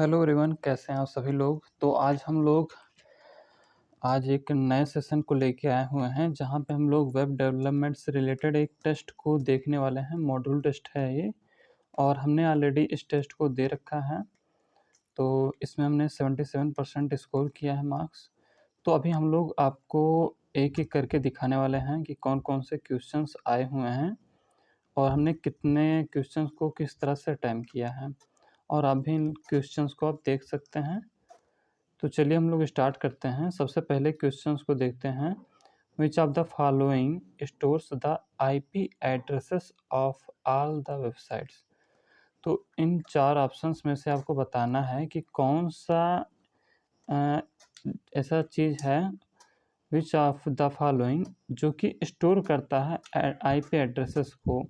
Hello everyone, कैसे हैं आप सभी लोग। तो आज एक नए सेशन को लेके आए हुए हैं जहां पे हम लोग वेब डेवलपमेंट से रिलेटेड एक टेस्ट को देखने वाले हैं। मॉड्यूल टेस्ट है ये और हमने ऑलरेडी इस टेस्ट को दे रखा है। तो इसमें हमने 77% स्कोर किया है मार्क्स। तो अभी हम लोग आपको एक एक करके दिखाने वाले हैं कि कौन कौन से क्वेश्चंस आए हुए हैं और हमने कितने क्वेश्चंस को किस तरह से अटेम्प्ट किया है, और आप भी इन क्वेश्चंस को आप देख सकते हैं। तो चलिए हम लोग स्टार्ट करते हैं। सबसे पहले क्वेश्चंस को देखते हैं। Which of the following stores the IP addresses of all the websites. तो इन चार ऑप्शंस में से आपको बताना है कि कौन सा ऐसा चीज़ है विच ऑफ द फॉलोइंग जो कि स्टोर करता है आईपी एड्रेसेस को,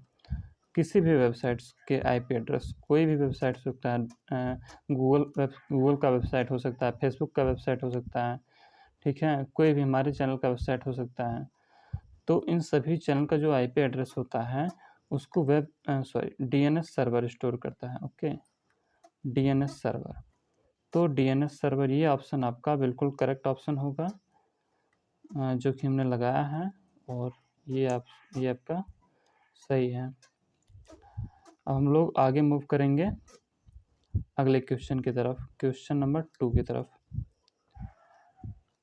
किसी भी वेबसाइट्स के आईपी एड्रेस। कोई भी वेबसाइट हो सकता है, गूगल का वेबसाइट हो सकता है, फेसबुक का वेबसाइट हो सकता है, ठीक है, कोई भी हमारे चैनल का वेबसाइट हो सकता है। तो इन सभी चैनल का जो आईपी एड्रेस होता है उसको डीएनएस सर्वर स्टोर करता है। Okay, DNS server. तो डीएनएस सर्वर ये ऑप्शन आपका बिल्कुल करेक्ट ऑप्शन होगा जो कि हमने लगाया है, और ये आपका सही है। अब हम लोग आगे मूव करेंगे अगले क्वेश्चन की तरफ, क्वेश्चन नंबर 2 की तरफ।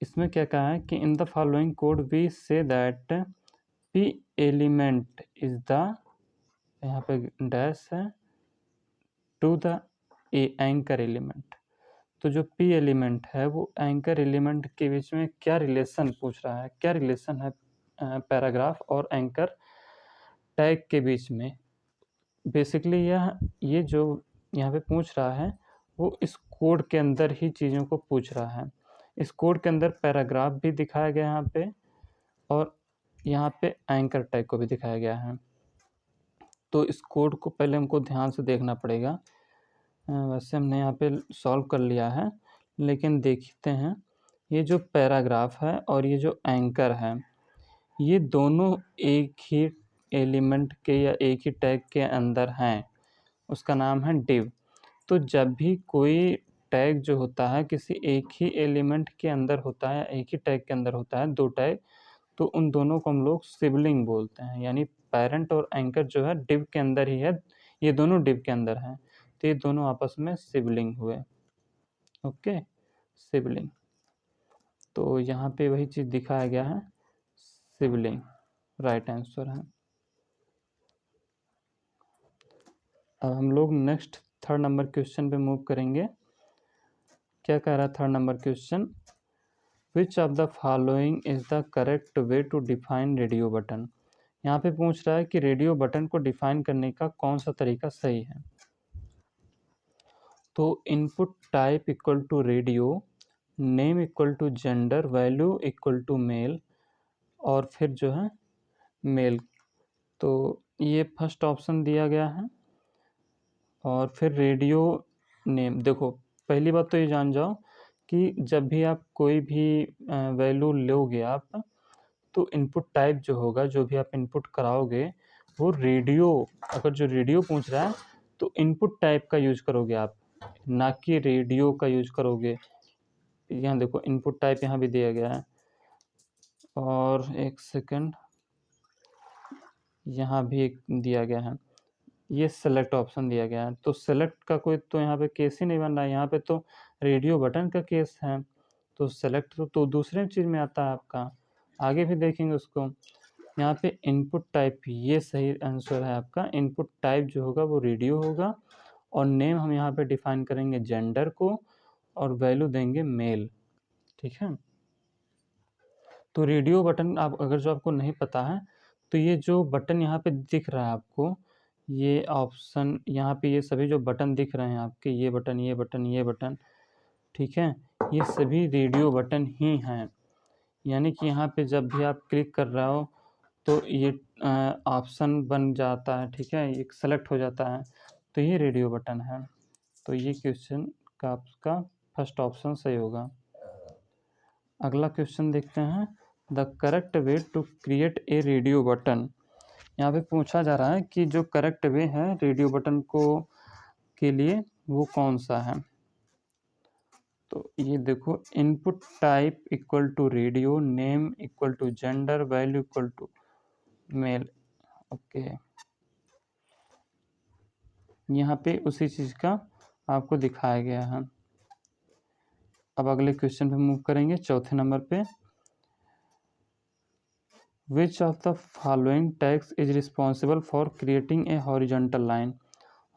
इसमें क्या कहा है कि in the following code we see that P element is the, यहाँ पे डैश है, टू द एंकर एलिमेंट। तो जो पी एलिमेंट है वो एंकर एलिमेंट के बीच में क्या रिलेशन पूछ रहा है, क्या रिलेशन है पैराग्राफ और एंकर टैग के बीच में। बेसिकली ये जो यहाँ पे पूछ रहा है वो इस कोड के अंदर ही चीज़ों को पूछ रहा है। इस कोड के अंदर पैराग्राफ भी दिखाया गया है यहाँ पे, और यहाँ पे एंकर टैग को भी दिखाया गया है। तो इस कोड को पहले हमको ध्यान से देखना पड़ेगा। वैसे हमने यहाँ पे सॉल्व कर लिया है, लेकिन देखते हैं ये जो पैराग्राफ है और ये जो एंकर है ये दोनों एक ही एलिमेंट के या एक ही टैग के अंदर हैं। उसका नाम है डिव। तो जब भी कोई टैग जो होता है किसी एक ही एलिमेंट के अंदर होता है, एक ही टैग के अंदर होता है, दो टैग, तो उन दोनों को हम लोग सिबलिंग बोलते हैं। यानी पेरेंट और एंकर जो है डिव के अंदर ही है, ये दोनों डिव के अंदर हैं, तो ये दोनों आपस में सिबलिंग हुए। Okay, sibling. तो यहाँ पे वही चीज़ दिखाया गया है, सिबलिंग राइट आंसर है। अब हम लोग नेक्स्ट थर्ड नंबर क्वेश्चन पे मूव करेंगे। क्या कह रहा है third number question, which of the following is the correct way to define radio button. यहाँ पे पूछ रहा है कि रेडियो बटन को डिफाइन करने का कौन सा तरीका सही है। तो input type equal to radio, name equal to gender, value equal to male, और फिर जो है मेल। तो ये फर्स्ट ऑप्शन दिया गया है, और फिर रेडियो नेम। देखो, पहली बात तो ये जान जाओ कि जब भी आप कोई भी वैल्यू लोगे आप, तो इनपुट टाइप जो होगा, जो भी आप इनपुट कराओगे वो रेडियो, अगर जो रेडियो पूछ रहा है तो इनपुट टाइप का यूज करोगे आप, ना कि रेडियो का यूज करोगे। यहाँ देखो इनपुट टाइप यहाँ भी दिया गया है, और एक सेकंड, यहाँ भी एक दिया गया है, ये सेलेक्ट ऑप्शन दिया गया है। तो सेलेक्ट का कोई तो यहाँ पे केस ही नहीं बन रहा है, यहाँ पे तो रेडियो बटन का केस है। तो सेलेक्ट तो दूसरे चीज़ में आता है आपका, आगे भी देखेंगे उसको। यहाँ पे इनपुट टाइप ये सही आंसर है आपका। इनपुट टाइप जो होगा वो रेडियो होगा, और नेम हम यहाँ पे डिफाइन करेंगे जेंडर को, और वैल्यू देंगे मेल, ठीक है। तो रेडियो बटन आप अगर जो आपको नहीं पता है, तो ये जो बटन यहाँ पे दिख रहा है आपको, ये ऑप्शन यहाँ पे ये सभी जो बटन दिख रहे हैं आपके, ये बटन, ये बटन, ये बटन, ठीक है, ये सभी रेडियो बटन ही हैं। यानी कि यहाँ पे जब भी आप क्लिक कर रहे हो तो ये ऑप्शन बन जाता है, ठीक है, ये सेलेक्ट हो जाता है, तो ये रेडियो बटन है। तो ये क्वेश्चन का आपका फर्स्ट ऑप्शन सही होगा। अगला क्वेश्चन देखते हैं, the correct way to create a radio button. यहाँ पे पूछा जा रहा है कि जो करेक्ट वे है रेडियो बटन को के लिए वो कौन सा है। तो ये देखो, input type equal to radio, name equal to gender, value equal to male. Okay, यहाँ पे उसी चीज़ का आपको दिखाया गया है। अब अगले क्वेश्चन पे मूव करेंगे, चौथे नंबर पे। Which of the following tags is responsible for creating a horizontal line.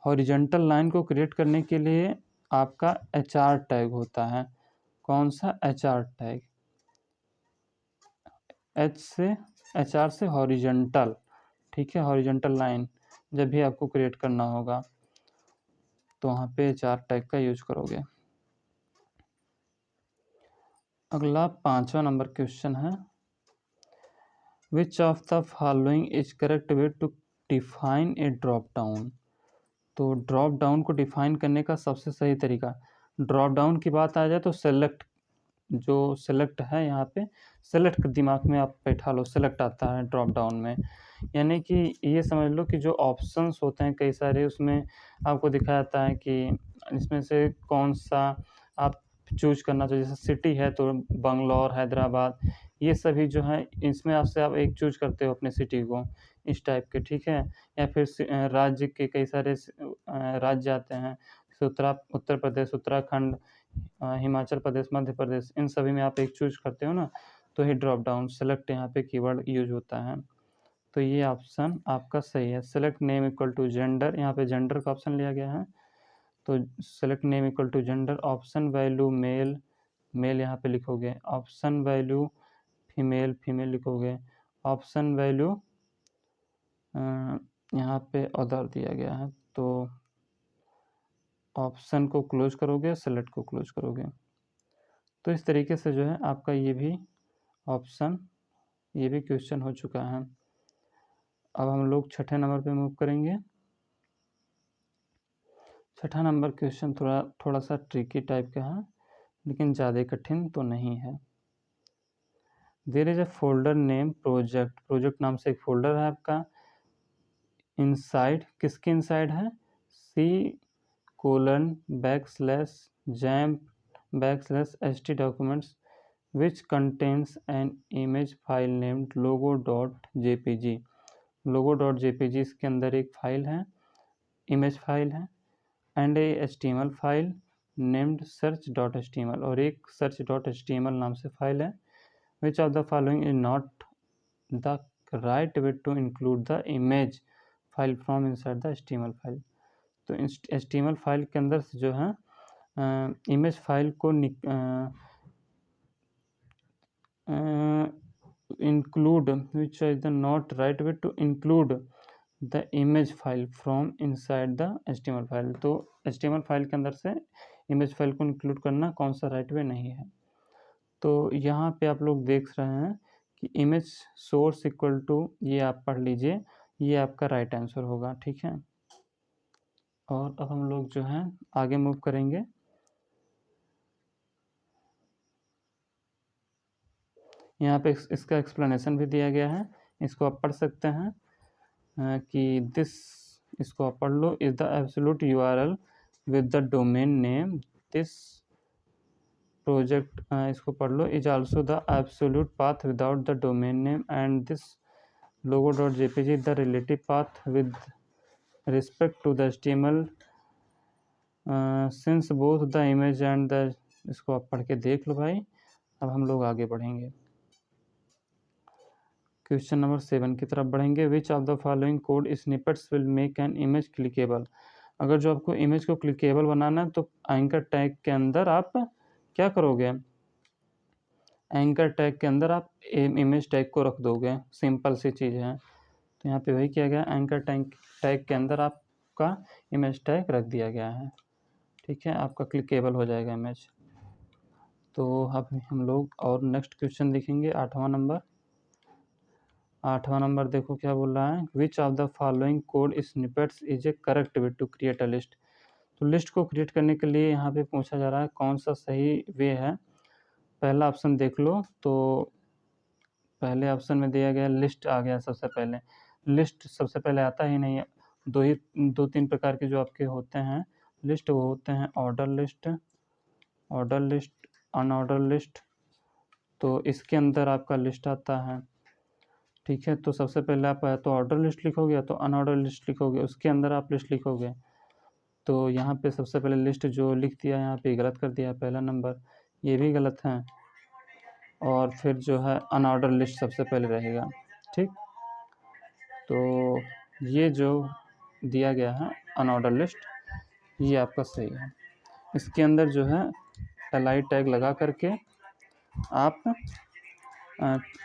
Horizontal line को क्रिएट करने के लिए आपका HR टैग होता है। कौन सा HR टैग? HR से हॉरिजॉन्टल, ठीक है, हॉरिजॉन्टल लाइन जब भी आपको क्रिएट करना होगा तो वहाँ पे HR टैग का यूज करोगे। अगला 5वां नंबर क्वेश्चन है, which of the following is correct way to define a drop down. तो ड्रॉप डाउन को डिफाइन करने का सबसे सही तरीका, ड्रॉप डाउन की बात आ जाए तो सेलेक्ट, जो सेलेक्ट है यहाँ पे, सेलेक्ट दिमाग में आप बैठा लो, सेलेक्ट आता है ड्रॉप डाउन में। यानी कि ये समझ लो कि जो ऑप्शंस होते हैं कई सारे, उसमें आपको दिखाया जाता है कि इसमें से कौन सा आप चूज करना चाहिए। जैसे सिटी है तो बंगलौर, हैदराबाद, ये सभी जो है इसमें आपसे आप एक चूज करते हो अपने सिटी को, इस टाइप के, ठीक है। या फिर राज्य के कई सारे राज्य आते हैं, उत्तर प्रदेश, उत्तराखंड, हिमाचल प्रदेश, मध्य प्रदेश, इन सभी में आप एक चूज करते हो ना, तो ही ड्रॉप डाउन सेलेक्ट यहाँ पे कीवर्ड यूज होता है। तो ये ऑप्शन आपका सही है। Select name equal to gender, यहाँ पे जेंडर का ऑप्शन लिया गया है, तो select name equal to gender. Option value male, male यहाँ पे लिखोगे। ऑप्शन वैल्यू फीमेल, फीमेल लिखोगे। ऑप्शन वैल्यू यहाँ पे अदर दिया गया है, तो ऑप्शन को क्लोज करोगे, सेलेक्ट को क्लोज करोगे। तो इस तरीके से जो है आपका ये भी ऑप्शन, ये भी क्वेश्चन हो चुका है। अब हम लोग छठे नंबर पे मूव करेंगे। छठा नंबर क्वेश्चन थोड़ा सा ट्रिकी टाइप का है, लेकिन ज़्यादा कठिन तो नहीं है। There is a folder name project, project नाम से एक फोल्डर है आपका। इनसाइड, किसके इनसाइड है? C:\jamp\st documents which contains an image file named logo.jpg। logo.jpg इसके अंदर एक फाइल है, इमेज फाइल है, and a HTML file named search.html, और एक search.html नाम से फाइल है। Which of the following is not the right way to include the image file from inside the HTML file. तो HTML फाइल के अंदर से जो है इमेज फाइल को include, which is the not right way to include the image file from inside the HTML file. तो HTML file के अंदर से इमेज फाइल को इंक्लूड करना कौन सा राइट वे नहीं है। तो यहाँ पे आप लोग देख रहे हैं कि इमेज सोर्स इक्वल टू, ये आप पढ़ लीजिए, ये आपका राइट आंसर होगा, ठीक है। और अब हम लोग जो है आगे मूव करेंगे। यहाँ पे इसका एक्सप्लेनेशन भी दिया गया है, इसको आप पढ़ सकते हैं कि दिस, इसको आप पढ़ लो, is the absolute URL with the domain name this project, इसको पढ़ लो, is also the absolute path without the domain name and this logo.jpg is the relative path with respect to the HTML since both the image and the, इसको आप पढ़ के देख लो भाई। अब हम लोग आगे बढ़ेंगे, क्वेश्चन नंबर 7 की तरफ बढ़ेंगे। विच of the following code snippets will make an image clickable. अगर जो आपको इमेज को क्लिकेबल बनाना है तो एंकर टैग के अंदर आप क्या करोगे, एंकर टैग के अंदर आप इमेज टैग को रख दोगे, सिंपल सी चीज़ है। तो यहाँ पे वही किया गया, एंकर टैग के अंदर आपका इमेज टैग रख दिया गया है, ठीक है, आपका क्लिकेबल हो जाएगा इमेज। तो अब हम लोग और नेक्स्ट क्वेश्चन देखेंगे, 8वां नंबर। 8वां नंबर देखो क्या बोल रहा है, which of the following code snippets is a correct way to create a list. तो लिस्ट को क्रिएट करने के लिए यहाँ पे पूछा जा रहा है कौन सा सही वे है। पहला ऑप्शन देख लो, तो पहले ऑप्शन में दिया गया लिस्ट आ गया सबसे पहले। लिस्ट सबसे पहले आता ही नहीं है, दो तीन प्रकार के जो आपके होते हैं लिस्ट, वो होते हैं order list order list, unordered list, तो इसके अंदर आपका लिस्ट आता है। ठीक है, तो सबसे पहले आप या तो ऑर्डर लिस्ट लिखोगे या तो अनऑर्डर लिस्ट लिखोगे, उसके अंदर आप लिस्ट लिखोगे। तो यहाँ पे सबसे पहले लिस्ट जो लिख दिया यहाँ पे गलत कर दिया, पहला नंबर ये भी गलत है। और फिर जो है अनऑर्डर लिस्ट सबसे पहले रहेगा। ठीक, तो ये जो दिया गया है अनऑर्डर लिस्ट, ये आपका सही है। इसके अंदर जो है एलआई टैग लगा करके आप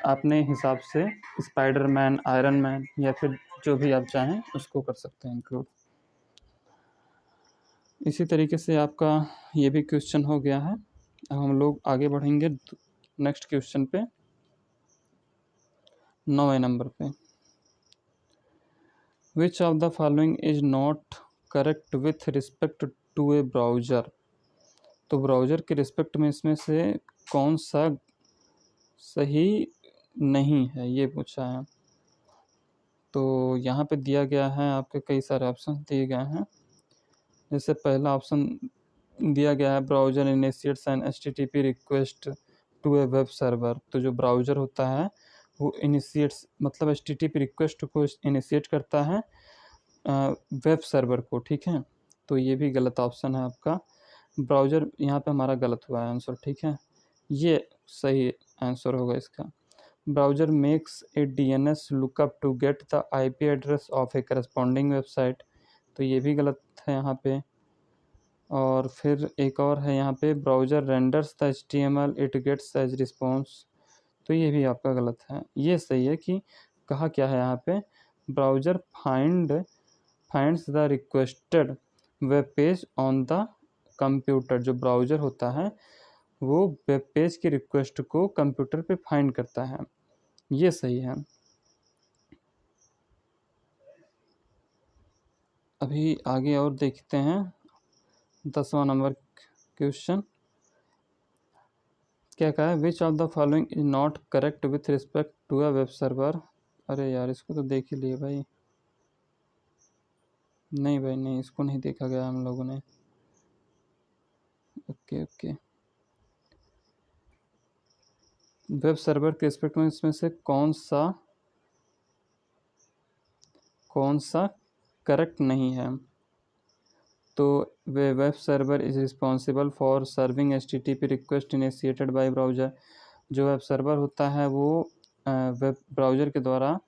अपने हिसाब से स्पाइडरमैन, आयरन मैन या फिर जो भी आप चाहें उसको कर सकते हैं इंक्लूड। इसी तरीके से आपका ये भी क्वेश्चन हो गया है। अब हम लोग आगे बढ़ेंगे नेक्स्ट क्वेश्चन पे, 9वें नंबर पे। Which of the following is not correct with respect to a browser. तो ब्राउज़र के रिस्पेक्ट में इसमें से कौन सा सही नहीं है, ये पूछा है। तो यहाँ पे दिया गया है आपके कई सारे ऑप्शन दिए गए हैं। जैसे पहला ऑप्शन दिया गया है browser initiates an HTTP request to a web server. तो जो ब्राउज़र होता है वो इनिशिएट्स मतलब HTTP रिक्वेस्ट को इनिशिएट करता है वेब सर्वर को। ठीक है, तो ये भी गलत ऑप्शन है आपका। ब्राउज़र यहाँ पे हमारा गलत हुआ है आंसर। ठीक है, ये सही आंसर होगा इसका। Browser makes a DNS lookup to get the IP address of a corresponding website. तो ये भी गलत है यहाँ पे। और फिर एक और है यहाँ पे browser renders the HTML it gets as response. तो ये भी आपका गलत है। ये सही है कि कहा क्या है यहाँ पे, browser finds the requested web page on the computer. जो ब्राउज़र होता है वो वेब पेज की रिक्वेस्ट को कंप्यूटर पे फाइंड करता है, ये सही है। अभी आगे और देखते हैं 10वां नंबर क्वेश्चन। क्या कहा है, which of the following is not correct with respect to a web server. अरे यार इसको तो देख ही लिए भाई। नहीं भाई नहीं, इसको नहीं देखा गया हम लोगों ने। ओके ओके, वेब सर्वर के रिस्पेक्ट में इसमें से कौन सा करेक्ट नहीं है। तो web server is responsible for serving HTTP request initiated by browser. जो वेब सर्वर होता है वो वेब ब्राउज़र के द्वारा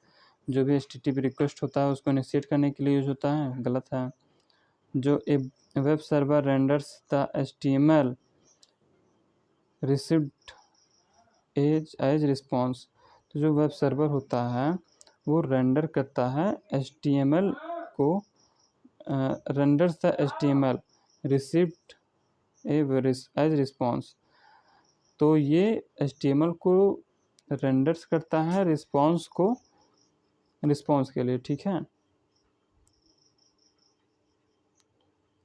जो भी HTTP रिक्वेस्ट होता है उसको इनिशिएट करने के लिए यूज होता है, गलत है। जो a web server renders the HTML received as response. तो जो वेब सर्वर होता है वो रेंडर करता है HTML को, renders the HTML received as response. तो ये HTML को रेंडर्स करता है रिस्पॉन्स के लिए। ठीक है,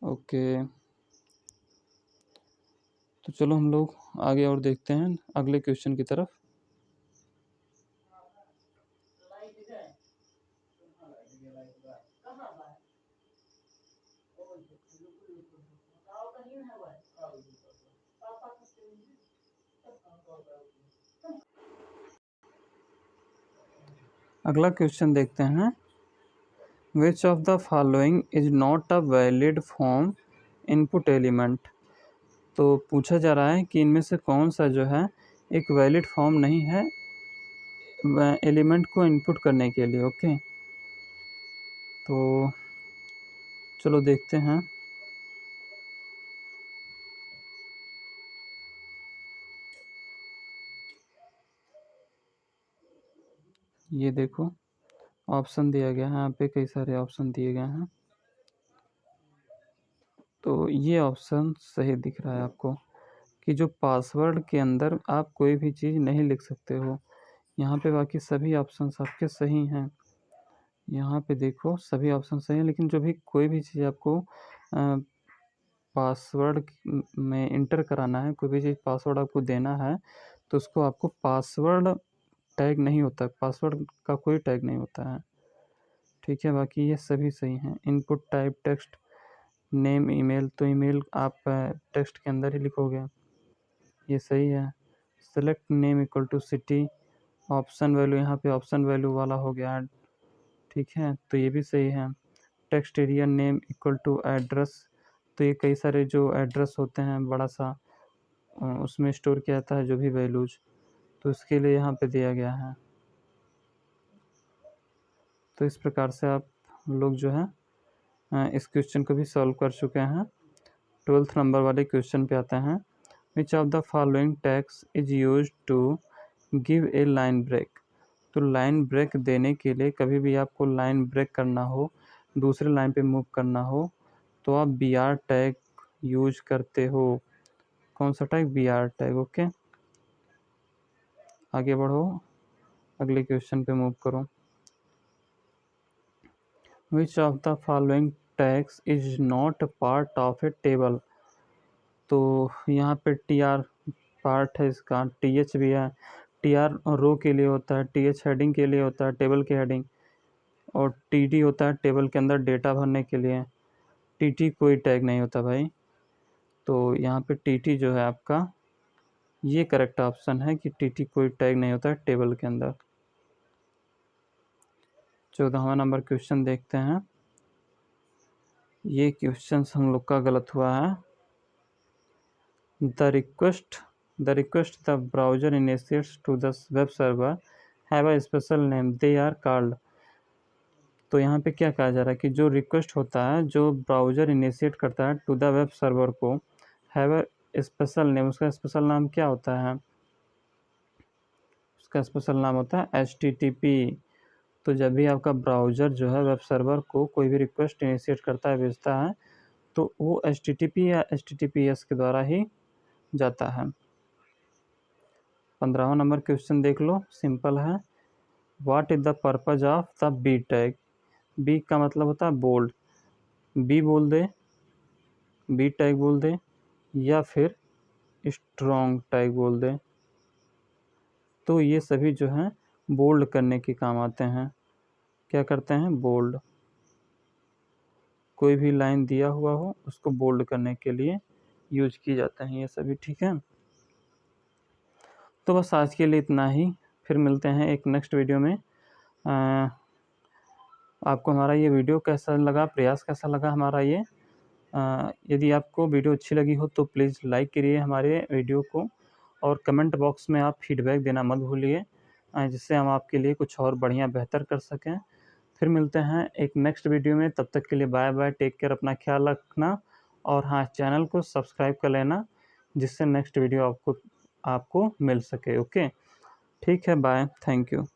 ओके। तो चलो हम लोग आगे और देखते हैं अगले क्वेश्चन की तरफ। अगला क्वेश्चन देखते हैं, which of the following is not a valid form input element. तो पूछा जा रहा है कि इनमें से कौन सा जो है एक वैलिड फॉर्म नहीं है एलिमेंट को इनपुट करने के लिए। ओके, तो चलो देखते हैं। ये देखो ऑप्शन दिया गया है यहाँ पे, कई सारे ऑप्शन दिए गए हैं। तो ये ऑप्शन सही दिख रहा है आपको कि जो पासवर्ड के अंदर आप कोई भी चीज़ नहीं लिख सकते हो। यहाँ पे बाकी सभी ऑप्शन आपके सही हैं। यहाँ पे देखो सभी ऑप्शन सही हैं, लेकिन जो भी कोई भी चीज़ आपको पासवर्ड में इंटर कराना है, कोई भी चीज़ पासवर्ड आपको देना है तो उसको आपको पासवर्ड टैग नहीं होता, पासवर्ड का कोई टैग नहीं होता है। ठीक है, बाकी ये सभी सही हैं। Input type text, name email, तो ईमेल आप टेक्स्ट के अंदर ही लिखोगे। ये सही है। Select name equal to city, option value यहाँ पे ऑप्शन वैल्यू वाला हो गया, ठीक है, तो ये भी सही है। Text area name equal to address, तो ये कई सारे जो एड्रेस होते हैं बड़ा सा उसमें स्टोर किया जाता है जो भी वैल्यूज, तो इसके लिए यहाँ पे दिया गया है। तो इस प्रकार से आप लोग जो है इस क्वेश्चन को भी सॉल्व कर चुके हैं। 12th नंबर वाले क्वेश्चन पे आते हैं। Which of the following tags is use to give a line break, तो लाइन ब्रेक देने के लिए कभी भी आपको लाइन ब्रेक करना हो, दूसरे लाइन पे मूव करना हो, तो आप बी आर टैग यूज करते हो। कौन सा tag? B R tag. Okay, आगे बढ़ो, अगले क्वेश्चन पे मूव करो। Which of the following tags is not part of a table, तो यहाँ पे टी आर पार्ट है इसका, टी एच भी है। टी आर रो के लिए होता है, टी एच हेडिंग के लिए होता है, टेबल की हेडिंग, और टी डी होता है टेबल के अंदर डेटा भरने के लिए। टी टी कोई टैग नहीं होता भाई, तो यहाँ पे टी टी जो है आपका ये करेक्ट ऑप्शन है कि टी टी कोई टैग नहीं होता है टेबल के अंदर। 14वां नंबर क्वेश्चन देखते हैं। ये क्वेश्चन हम लोग का गलत हुआ है। The request the browser initiates to the web server have a special name, they are called, तो यहाँ पे क्या कहा जा रहा है कि जो रिक्वेस्ट होता है, जो ब्राउजर इनिशिएट करता है टू द वेब सर्वर को, हैव अ स्पेशल नेम, उसका स्पेशल नाम क्या होता है? उसका स्पेशल नाम होता है HTTP। तो जब भी आपका ब्राउज़र जो है वेब सर्वर को कोई भी रिक्वेस्ट इनिशिएट करता है, भेजता है, तो वो HTTP या HTTPS के द्वारा ही जाता है। 15वां नंबर क्वेश्चन देख लो, सिंपल है। What is the purpose of the B tag, B का मतलब होता है बोल्ड, बी बोल दे, बी टैग बोल दे, या फिर स्ट्रॉन्ग टैग बोल दे, तो ये सभी जो हैं बोल्ड करने के काम आते हैं। क्या करते हैं? बोल्ड, कोई भी लाइन दिया हुआ हो उसको बोल्ड करने के लिए यूज किए जाते हैं ये सभी, ठीक है। तो बस आज के लिए इतना ही, फिर मिलते हैं एक नेक्स्ट वीडियो में। आपको हमारा ये वीडियो कैसा लगा, प्रयास कैसा लगा हमारा ये? यदि आपको वीडियो अच्छी लगी हो तो प्लीज़ लाइक करिए हमारे वीडियो को, और कमेंट बॉक्स में आप फीडबैक देना मत भूलिए, जिससे हम आपके लिए कुछ और बढ़िया बेहतर कर सकें। फिर मिलते हैं एक नेक्स्ट वीडियो में, तब तक के लिए बाय बाय, टेक केयर, अपना ख्याल रखना, और हाँ, चैनल को सब्सक्राइब कर लेना, जिससे नेक्स्ट वीडियो आपको मिल सके। ओके, ठीक है, बाय, थैंक यू।